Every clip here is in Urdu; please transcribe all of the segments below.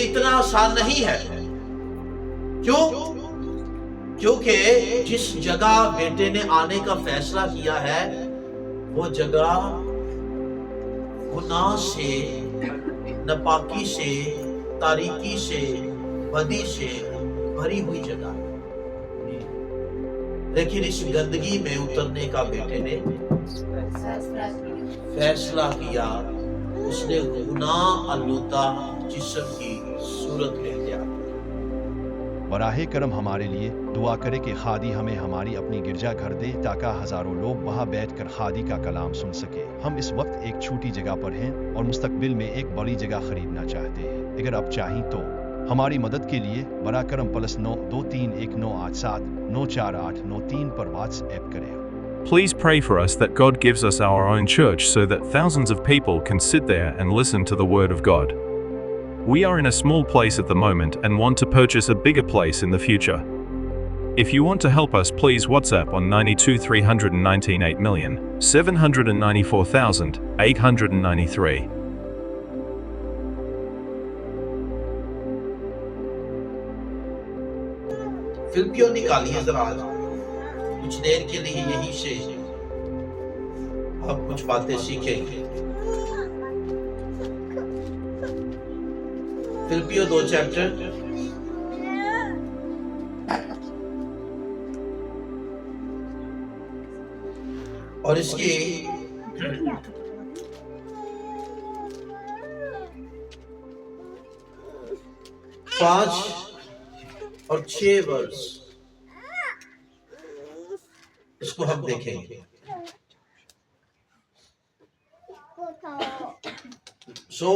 اتنا آسان نہیں ہے. کیوں؟ کیونکہ جس جگہ بیٹے نے آنے کا فیصلہ کیا ہے وہ جگہ گناہ سے، ناپاکی سے، تاریکی سے، بدی سے بھری ہوئی جگہ ہے. لیکن اس گندگی میں اترنے کا بیٹے نے فیصلہ کیا. اس نے گناہ آلودہ جسم کی صورت میں لیا. براہ کرم ہمارے لیے دعا کرے کہ خادی ہمیں ہماری اپنی گرجا گھر دے تاکہ ہزاروں لوگ وہاں بیٹھ کر خادی کا کلام سن سکے. ہم اس وقت ایک چھوٹی جگہ پر ہیں اور مستقبل میں ایک بڑی جگہ خریدنا چاہتے ہیں. اگر آپ چاہیں تو ہماری مدد کے لیے براہ کرم +9231987948943 پر واٹس ایپ کریں. Please pray for us that God gives us our own church so that thousands of people can sit there and listen to the Word of God. We are in a small place at the moment and want to purchase a bigger place in the future. If you want to help us, please WhatsApp on 9231987994,893. فلپیوں نکالیے ذرا کچھ دیر کے لیے، یہیں سے ہم کچھ باتیں سیکھیں گے. فلپیوں 2 چیپٹر اور اس کی 5 اور 6 ورس اس کو ہم دیکھیں گے. سو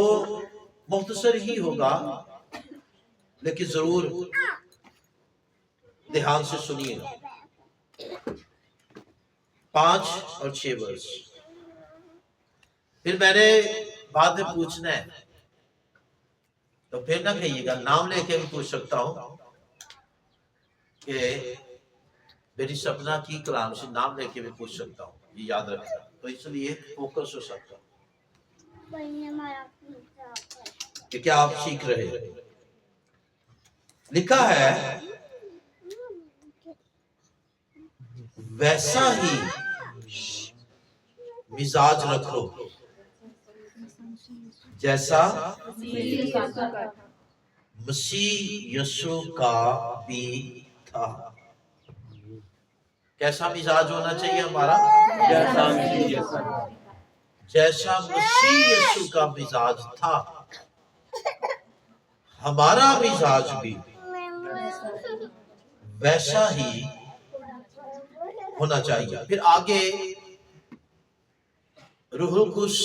مختصر ہی ہوگا لیکن ضرور دھیان سے سنیے گا. 5 اور 6 ورس. پھر میں نے بعد میں پوچھنا ہے تو پھر نہ کہیے گا، نام لے کے بھی پوچھ سکتا ہوں کہ میری سپنا کی کلام سے نام لے کے بھی پوچھ سکتا ہوں، یہ یاد رکھنا. تو اس لیے فوکس ہو سکتا ہوں کہ کیا آپ سیکھ رہے ہیں. لکھا ہے ویسا ہی مزاج رکھو جیسا مسیح یسوع کا بھی تھا. کیسا مزاج ہونا چاہیے ہمارا؟ جیسا مسیح یسوع کا مزاج تھا ہمارا مزاج بھی ویسا ہی ہونا چاہیے. پھر آگے روح القدس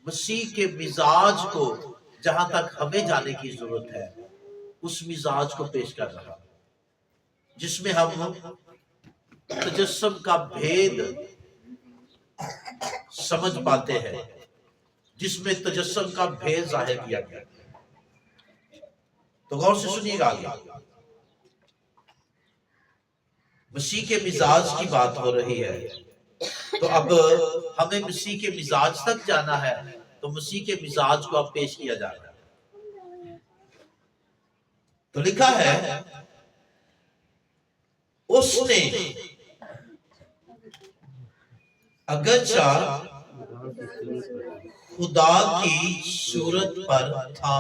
مسیح کے مزاج کو، جہاں تک ہمیں جانے کی ضرورت ہے، اس مزاج کو پیش کر رہا جس میں ہم تجسم کا بھید سمجھ پاتے ہیں، جس میں تجسم کا بھید ظاہر کیا گیا. تو غور سے سنیے گا. آگے مسیح کے مزاج کی بات ہو رہی ہے، تو اب ہمیں مسیح کے مزاج تک جانا ہے. تو مسیح کے مزاج کو اب پیش کیا جا رہا ہے. تو لکھا ہے اس نے اگرچہ خدا کی صورت پر تھا.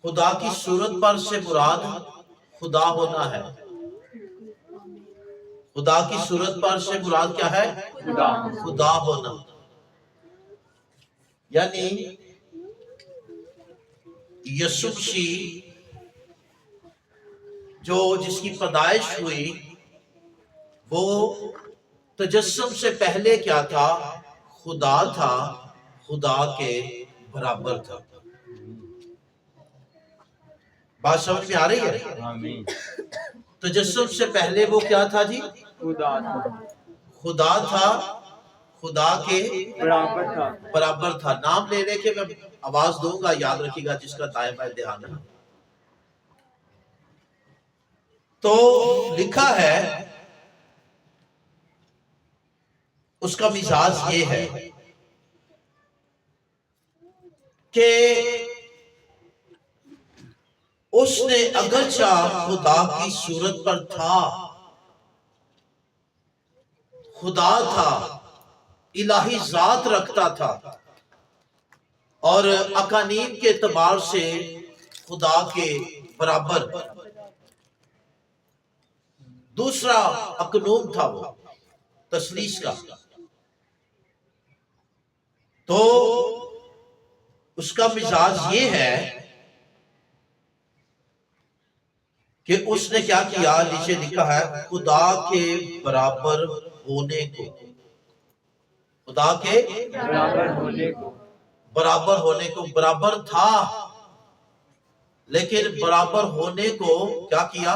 خدا کی صورت پر سے مراد خدا ہونا ہے. خدا کی صورت پر سے مراد کیا ہے؟ خدا ہونا. یعنی یسوع مسیح جو جس کی پیدائش ہوئی وہ تجسم سے پہلے کیا تھا؟ خدا تھا، خدا کے برابر تھا. بات سمجھ میں آ رہی ہے؟ تجسم سے پہلے وہ کیا تھا جی؟ خدا تھا، خدا کے برابر تھا. نام لے لے کے میں آواز دوں گا، یاد رکھیے گا جس کا دائیں بائیں دھیان ہے. تو لکھا ہے اس کا مزاج یہ ہے کہ اس نے اگرچہ خدا کی صورت پر تھا، خدا تھا، الہی ذات رکھتا تھا، اور اقانیم کے اعتبار سے خدا کے برابر، دوسرا اقنوم تھا وہ تثلیث کا، تو اس کا مزاج یہ ہے کہ اس نے کیا کیا، نیچے لکھا ہے خدا کے برابر ہونے کو، خدا کے برابر ہونے کو، برابر تھا لیکن برابر ہونے کو کیا کیا،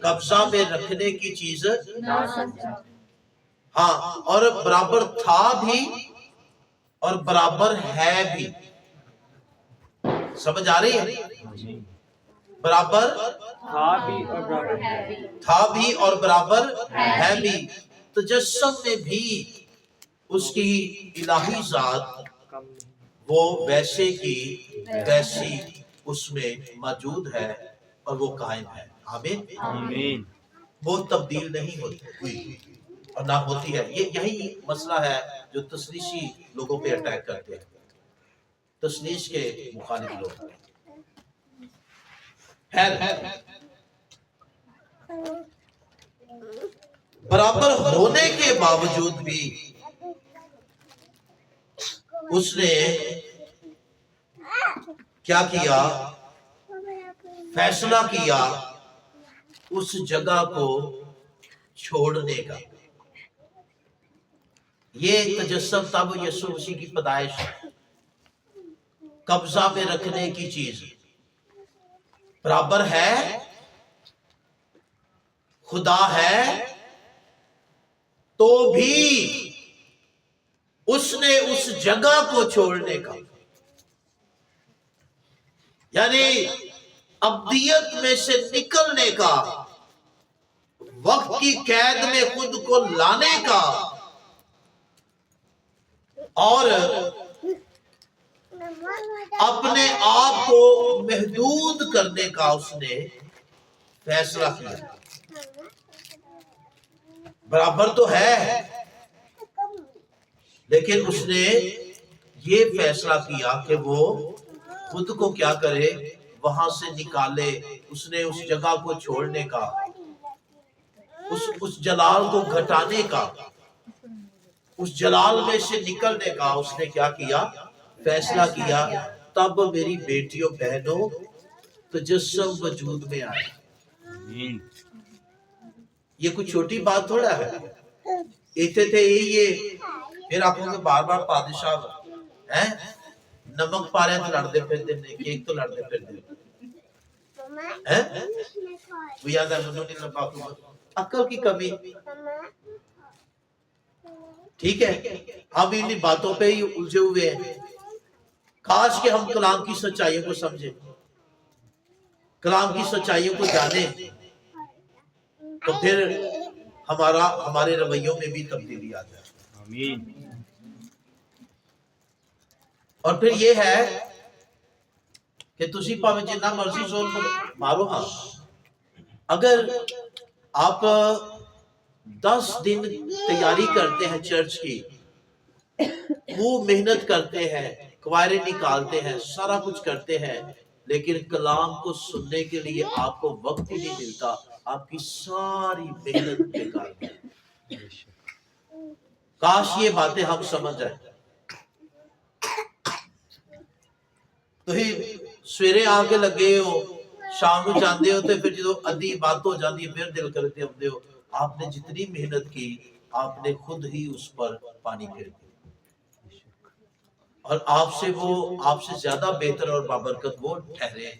قبضہ میں رکھنے کی چیز، ہاں، اور برابر تھا بھی اور برابر ہے بھی، سمجھ آ رہی ہے؟ برابر تھا بھی اور برابر ہے بھی، تجسم میں بھی اس کی الہی ذات وہ ویسے کی ویسی اس میں موجود ہے اور وہ قائم ہے، آمین، وہ تبدیل نہیں ہوئی اور نہ ہوتی ہے۔ یہی مسئلہ ہے جو تثلیثی لوگوں پہ اٹیک کرتے ہیں، تثلیث کے مخالف لوگ۔ برابر ہونے کے باوجود بھی اس نے کیا کیا، فیصلہ کیا اس جگہ کو چھوڑنے کا۔ یہ تجسم تب یسوع مسیح کی پیدائش، قبضہ میں رکھنے کی چیز، برابر ہے، خدا ہے، تو بھی اس نے اس جگہ کو چھوڑنے کا، یعنی ابدیت میں سے نکلنے کا، وقت کی قید میں خود کو لانے کا اور اپنے آپ کو محدود کرنے کا اس نے فیصلہ کیا۔ برابر تو ہے لیکن اس نے یہ فیصلہ کیا کہ وہ خود کو کیا کرے، وہاں سے نکالے، اس نے اس جگہ کو چھوڑنے کا، اس جلال کو گھٹانے کا، اس جلال میں سے نکلنے کا اس نے کیا کیا، فیصلہ کیا۔ تب میری بیٹیوں بہنوں تجسم وجود میں آئے۔ یہ کوئی چھوٹی بات تھوڑا ہے، ایتے تھے یہ پھر آپ کو بار بار بادشاہ ہیں نمک پا رہے تو لڑتے پھر دے، کیک تو لڑتے پھر دے، وہ یاد ہے منو نہیں لبا کو، عقل کی کمی، ٹھیک ہے، ہم ان باتوں پہ ہی الجھے ہوئے ہیں۔ کاش کہ ہم کلام کی سچائیوں کو سمجھیں، کلام کی سچائیوں کو جانیں، تو پھر ہمارے رویوں میں بھی تبدیلی آ جائے۔ آمین۔ اور پھر یہ ہے کہ تسی پاویں جتنا مرضی زور مارو، ہاں اگر آپ 10 دن تیاری کرتے ہیں چرچ کی، وہ محنت کرتے ہیں، کوائریں نکالتے ہیں، سارا کچھ کرتے ہیں، لیکن کلام کو سننے کے لیے آپ کو وقت ہی نہیں ملتا، آپ کی ساری محنت بیکار ہے۔ کاش یہ باتیں ہم سمجھ جائیں۔ تو ہی سویرے آگے لگے ہو، شام کو جاندے ہو، تو پھر جو ادھی بات ہو جاندی ہے پھر دل کرتے ہوتے ہو، آپ نے جتنی محنت کی آپ نے خود ہی اس پر پانی پھیر دیا، اور آپ سے زیادہ بہتر اور بابرکت وہ ٹھہرے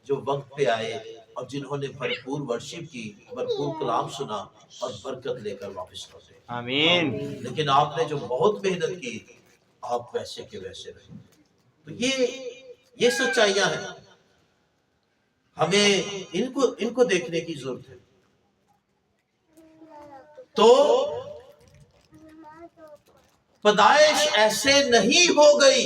جو وقت پہ آئے اور جنہوں نے بھرپور ورشپ کی، بھرپور کلام سنا اور برکت لے کر واپس لوٹے۔ آمین۔ لیکن آپ نے جو بہت محنت کی، آپ ویسے کے ویسے رہے۔ تو یہ سچائیاں ہیں، ہمیں ان کو دیکھنے کی ضرورت ہے۔ تو پیدائش ایسے نہیں ہو گئی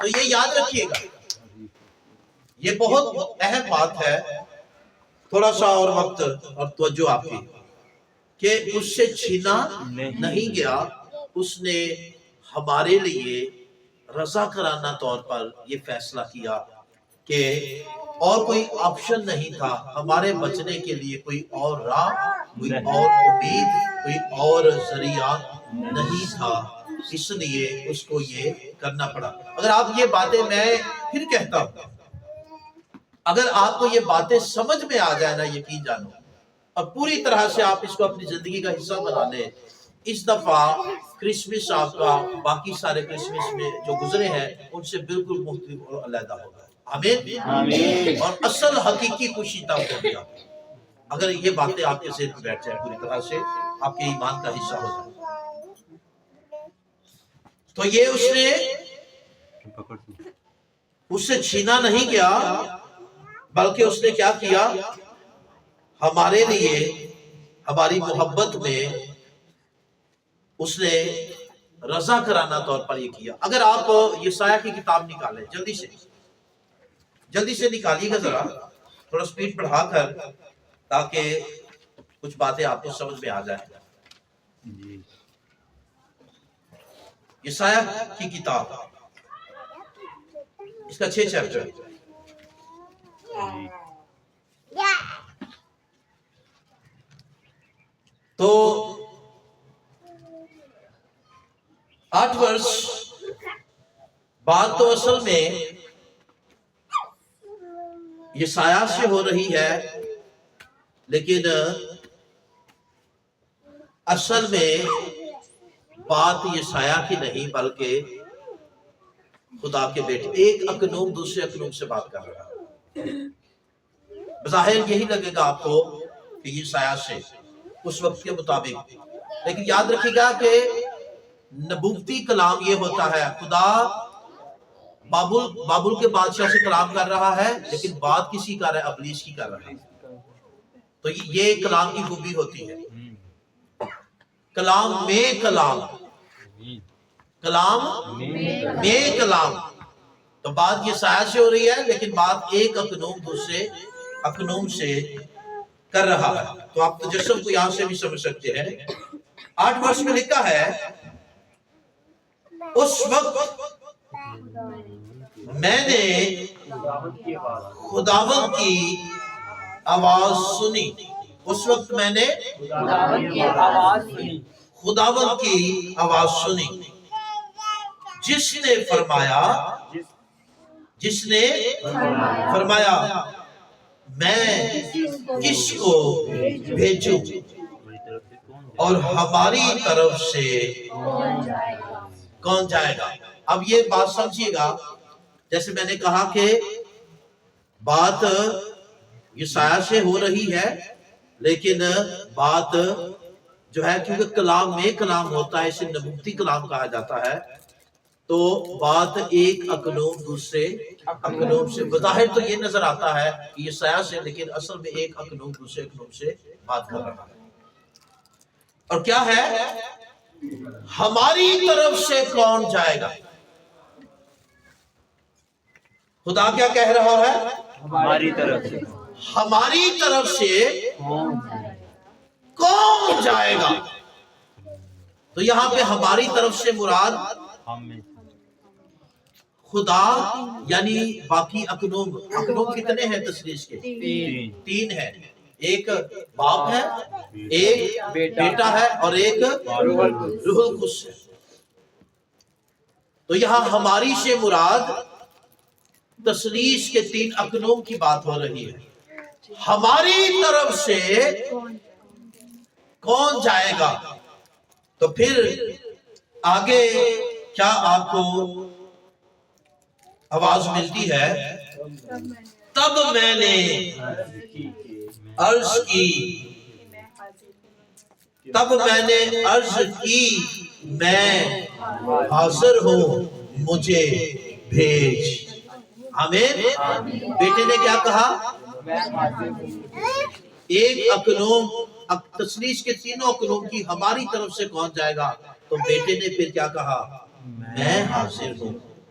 تو یہ یاد رکھیے گا، یہ بہت اہم بات ہے. تھوڑا سا اور وقت اور توجہ آپ کی، کہ اس سے چھینا نہیں گیا. اس نے ہمارے لیے رضا کرانہ طور پر یہ فیصلہ کیا کہ اور کوئی آپشن نہیں تھا ہمارے بچنے کے لیے، کوئی اور راہ، کوئی اور امید، کوئی اور ذریعہ نہیں تھا. اس لیے اس کو یہ کرنا پڑا. اگر آپ یہ باتیں، میں پھر کہتا ہوں، اگر آپ کو یہ باتیں سمجھ میں آ جائے نا، یقین جانو، اور پوری طرح سے آپ اس کو اپنی زندگی کا حصہ بنا لیں، اس دفعہ کرسمس آپ کا باقی سارے کرسمس میں جو گزرے ہیں ان سے بالکل مختلف اور علیحدہ ہوگا. آمین. اور اصل حقیقی خوشی تب ہوگی اگر یہ باتیں آپ کے ذہن میں بیٹھ جائیں، پوری طرح سے آپ کے ایمان کا حصہ ہو جائے. تو یہ اس سے چھینا نہیں گیا، بلکہ اس نے کیا کیا؟ ہمارے لیے، ہماری محبت میں اس نے رضا کرانہ طور پر یہ کیا. اگر آپ یسایہ کی کتاب نکالیں، جلدی سے نکالیے گا، ذرا تھوڑا سپیڈ بڑھا کر، تاکہ کچھ باتیں آپ کو سمجھ میں آ جائیں. یسایہ کی کتاب، اس کا 6 چیپٹر. تو 8 ورس بات تو اصل میں یسایہ سے ہو رہی ہے، لیکن اصل میں بات یسایہ کی نہیں، بلکہ خدا کے بیٹے ایک اکنوم دوسرے اکنوم سے بات کر رہا ہے. بظاہر یہی لگے گا آپ کو کہ یسایہ سے اس وقت کے مطابق، لیکن یاد رکھیے گا کہ نبوتی کلام یہ ہوتا ہے، خدا بابل کے بادشاہ سے کلام کر رہا ہے، لیکن بات کسی کر رہا ہے؟ ابلیس کی کر رہا ہے. تو یہ کلام کی خوبی ہوتی ہے، کلام میں کلام، کلام میں کلام. تو بات یسایہ سے ہو رہی ہے، لیکن بات ایک اکنوم دوسرے اکنوم سے کر رہا ہے. تو آپ تجسم کو یہاں سے بھی سمجھ سکتے ہیں. 8 ورس میں لکھا ہے، اس وقت میں نے خداوند کی آواز سنی. اس وقت میں نے خداوند کی آواز سنی، جس نے فرمایا میں کس کو بھیجوں اور ہماری طرف سے کون جائے گا. اب یہ بات سمجھیے گا، جیسے میں نے کہا کہ بات یسایہ سے ہو رہی ہے، لیکن بات جو ہے، کیونکہ کلام میں کلام ہوتا ہے، اسے نبوتی کلام کہا جاتا ہے، تو بات ایک اکنوم دوسرے اکنوم سے، بظاہر تو یہ نظر آتا ہے کہ یسایہ سے، لیکن اصل میں ایک اکنوم دوسرے اکنوم سے بات کر رہا ہے. اور کیا ہے؟ ہماری طرف سے کون جائے گا. خدا کیا کہہ رہا ہے؟ ہماری طرف سے. ہماری طرف سے کون جائے گا. تو یہاں پہ ہماری طرف سے مراد خدا، یعنی باقی اکنوم کتنے ہیں تثلیث کے؟ 3 ہیں. ایک باپ ہے، ایک بیٹا ہے، اور ایک روح القدس ہے. تو یہاں ہماری سے مراد تثلیث کے 3 اکنوم کی بات ہو رہی ہے. ہماری طرف سے کون جائے گا. تو پھر آگے کیا آپ کو آواز ملتی ہے؟ تب میں نے عرض کی میں حاضر ہوں، مجھے بھیج. آمین. بیٹے نے کیا کہا؟ ایک اکنوم، تثلیث کے 3 اکنوم کی ہماری طرف سے کون جائے گا. تو بیٹے نے پھر کیا کہا؟ میں حاضر ہوں.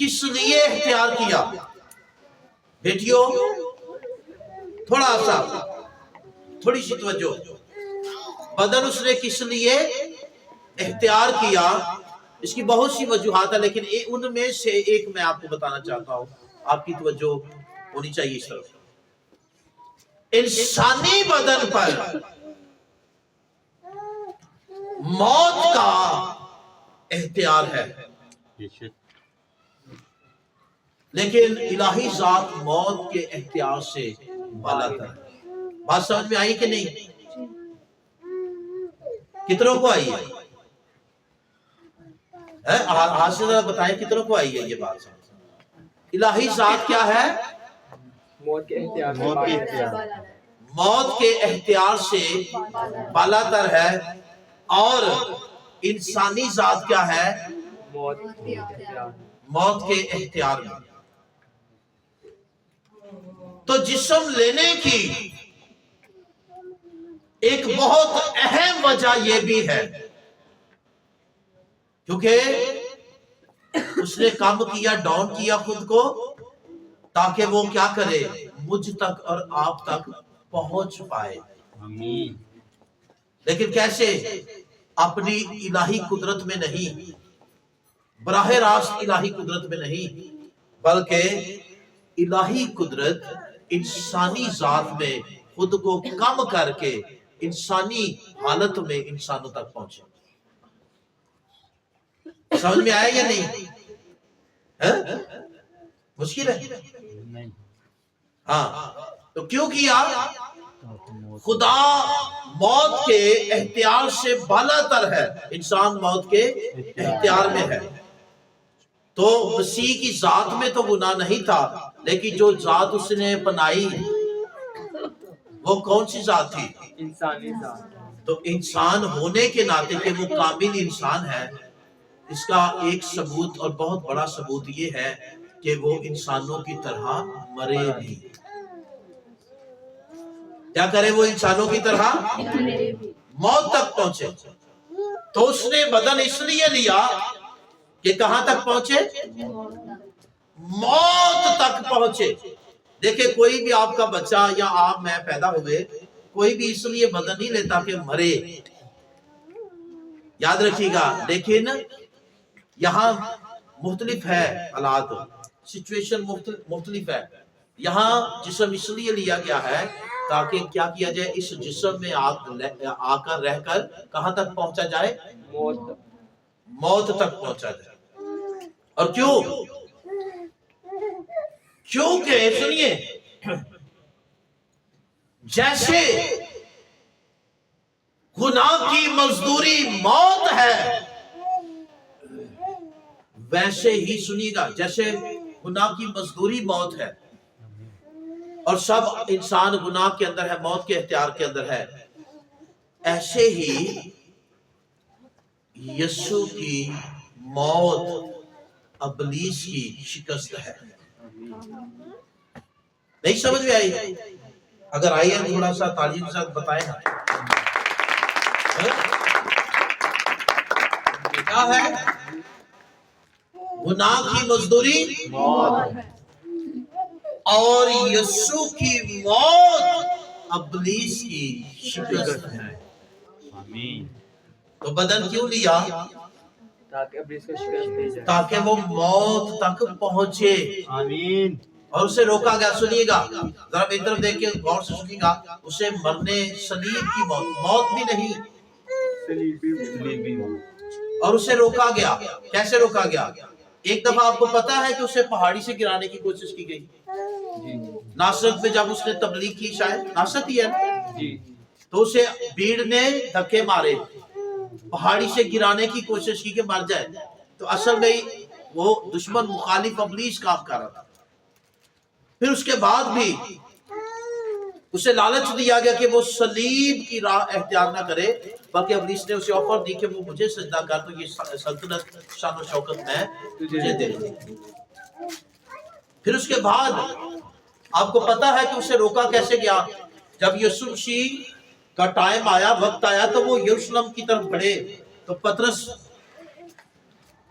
کس لیے اختیار کیا؟ بیٹیوں تھوڑی سی توجہ، بدن اس نے کس لیے اختیار کیا؟ اس کی بہت سی وجوہات ہیں، لیکن ان میں سے ایک میں آپ کو بتانا چاہتا ہوں، آپ کی توجہ ہونی چاہیے اس طرف۔ انسانی بدن پر موت کا اختیار ہے، لیکن الہی ذات موت کے اختیار سے بالاتر ہے۔ بات سمجھ میں آئی کہ نہیں؟ کتنوں کو آئی ہے؟ آج سے ذرا بتائیں کتنوں کو آئی ہے یہ بات سمجھ؟ الہی ذات کیا ہے؟ موت کے اختیار موت کے اختیار سے بالاتر ہے، اور انسانی ذات کیا ہے؟ موت کے اختیار میں۔ تو جسم لینے کی ایک بہت اہم وجہ یہ بھی ہے، کیونکہ اس نے کام کیا، ڈاؤن کیا خود کو، تاکہ وہ کیا کرے؟ مجھ تک اور آپ تک پہنچ پائے۔ آمین۔ لیکن کیسے؟ اپنی الہی قدرت میں نہیں، براہ راست الہی قدرت میں نہیں، بلکہ الہی قدرت انسانی ذات میں خود کو کم کر کے انسانی حالت میں انسانوں تک پہنچے۔ سمجھ میں آیا یا نہیں؟ مشکل ہے؟ نہیں۔ ہاں، تو کیوں کیا؟ خدا موت کے اختیار سے بالاتر ہے، انسان موت کے اختیار میں ہے۔ تو مسیح کی ذات میں تو گناہ نہیں تھا، لیکن جو ذات اس نے اپنائی وہ کون سی ذات تھی؟ انسانی ذات۔ تو انسان ہونے کے ناطے کہ وہ کامل انسان ہے، اس کا ایک ثبوت اور بہت بڑا ثبوت یہ ہے کہ وہ انسانوں کی طرح مرے بھی۔ کیا کرے؟ وہ انسانوں کی طرح موت تک پہنچے۔ تو اس نے بدن اس لیے لیا کہ کہاں تک پہنچے؟ موت تک پہنچے۔ دیکھیں، کوئی بھی آپ کا بچہ یا آپ میں پیدا ہوئے، کوئی بھی اس لیے بدن نہیں لیتا کہ مرے، یاد رکھیے گا۔ لیکن یہاں مختلف ہے حالات، سچویشن مختلف ہے۔ یہاں جسم اس لیے لیا گیا ہے تاکہ کیا کیا جائے؟ اس جسم میں آ کر رہ کر کہاں تک پہنچا جائے؟ موت تک پہنچا جائے۔ اور کیوں؟ کیونکہ سنیے، جیسے گناہ کی مزدوری موت ہے، ویسے ہی سنیے گا، جیسے گناہ کی مزدوری موت ہے اور سب انسان گناہ کے اندر ہے، موت کے اختیار کے اندر ہے، ایسے ہی یسوع کی موت ابلیس کی شکست ہے۔ نہیں سمجھ میں آئی؟ اگر آئی ہے تھوڑا سا تعلیم کے ساتھ بتائیں نا۔ کیا ہے؟ گناہ کی مزدوری موت ہے، اور یسوع کی موت ابلیس کی شکست ہے۔ آمین۔ تو بدن کیوں لیا؟ تاکہ ابلیس کو شکست دی جائے، تاکہ وہ موت تک پہنچے، آمین۔ اور اسے روکا گیا۔ سنیے گا، ذرا میری طرف دیکھ کے غور سے سنیے گا، اسے مرنے، صلیب کی موت بھی نہیں، اور اسے روکا گیا۔ کیسے روکا گیا؟ ایک دفعہ آپ کو پتا ہے کہ اسے پہاڑی سے گرانے کی کوشش کی گئی، ناصرت میں جب اس نے تبلیغ کی، شاید ناصرت ہی ہے، تو اسے بھیڑ نے دھکے مارے، پہاڑی سے گرانے کی کوشش کی کہ مر جائے۔ تو اصل میں وہ دشمن مخالف ابلیس کام کر رہا تھا۔ پھر اس کے بعد بھی اسے لالچ دیا گیا کہ وہ صلیب کی راہ اختیار نہ کرے، بلکہ ابلیس نے اسے آفر دی کہ وہ مجھے سجدہ کر تو یہ سلطنت، شان و شوکت میں تجھے دے دوں۔ پھر اس کے بعد آپ کو پتا ہے کہ اسے روکا کیسے گیا؟ جب یسوع مسیح کا ٹائم آیا، وقت آیا، تو وہ یروشلم کی طرف بڑھے، تو پطرس